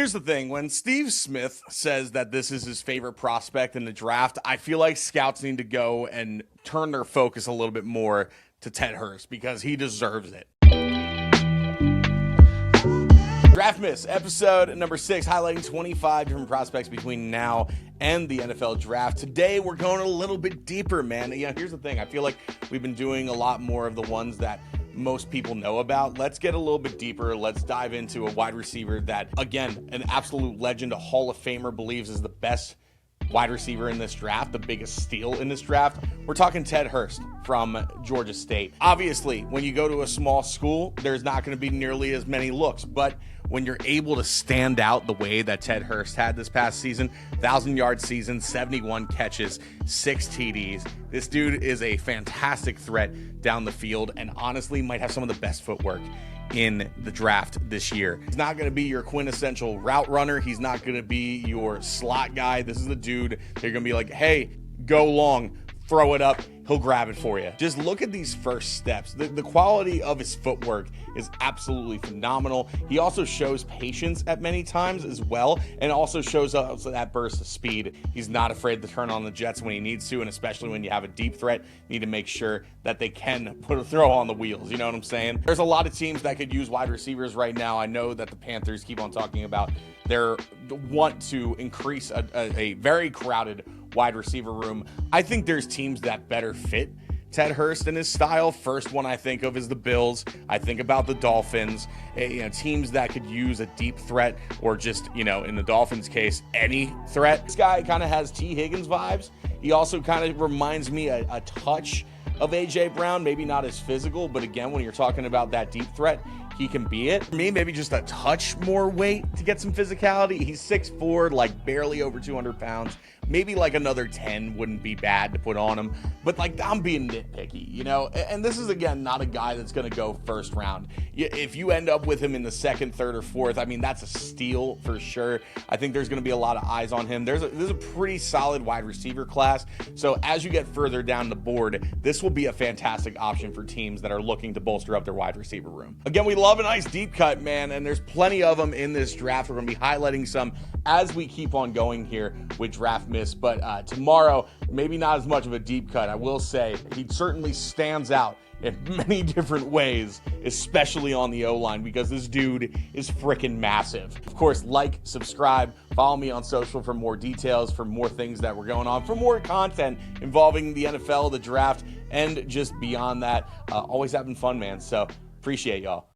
Here's the thing, when Steve Smith says that this is his favorite prospect in the draft, I feel like scouts need to go and turn their focus a little bit more to Ted Hurst because he deserves it. Draft Miss, episode number 6, highlighting 25 different prospects between now and the NFL draft. Today, we're going a little bit deeper, man. Here's the thing. I feel like we've been doing a lot more of the ones that most people know about. Let's get a little bit deeper. Let's dive into a wide receiver that, again, an absolute legend, a Hall of Famer, believes is the best wide receiver in this draft, the biggest steal in this draft. We're talking Ted Hurst from Georgia State. Obviously, when you go to a small school, there's not going to be nearly as many looks, but when you're able to stand out the way that Ted Hurst had this past season, 1,000-yard season, 71 catches, 6 TDs. This dude is a fantastic threat down the field and honestly might have some of the best footwork in the draft this year. He's not going to be your quintessential route runner. He's not going to be your slot guy. This is the dude they're going to be like, hey, go long, throw it up. He'll grab it for you. Just look at these first steps. The quality of his footwork is absolutely phenomenal. He also shows patience at many times as well, and also shows us that burst of speed. He's not afraid to turn on the jets when he needs to, and especially when you have a deep threat, you need to make sure that they can put a throw on the wheels. You know what I'm saying? There's a lot of teams that could use wide receivers right now. I know that the Panthers keep on talking about their want to increase a very crowded wide receiver room. I think there's teams that better fit Ted Hurst and his style. First one I think of is the Bills. I think about the Dolphins, teams that could use a deep threat, or just, in the Dolphins case, any threat. This guy kind of has T. Higgins vibes. He also kind of reminds me a touch of A.J. Brown, maybe not as physical, but again, when you're talking about that deep threat, he can be it. For me, maybe just a touch more weight to get some physicality. He's 6'4", like barely over 200 pounds. Maybe like another 10 wouldn't be bad to put on him. But I'm being nitpicky, And this is, again, not a guy that's going to go first round. If you end up with him in the second, third, or fourth, that's a steal for sure. I think there's going to be a lot of eyes on him. There's a pretty solid wide receiver class. So as you get further down the board, this will be a fantastic option for teams that are looking to bolster up their wide receiver room. Again, we love a nice deep cut, man, and there's plenty of them in this draft. We're going to be highlighting some as we keep on going here with Draft Miss. But tomorrow, maybe not as much of a deep cut. I will say he certainly stands out in many different ways, especially on the O-line, because this dude is freaking massive. Of course, like, subscribe, follow me on social for more details, for more things that were going on, for more content involving the NFL, the draft, and just beyond that. Always having fun, man. So appreciate y'all.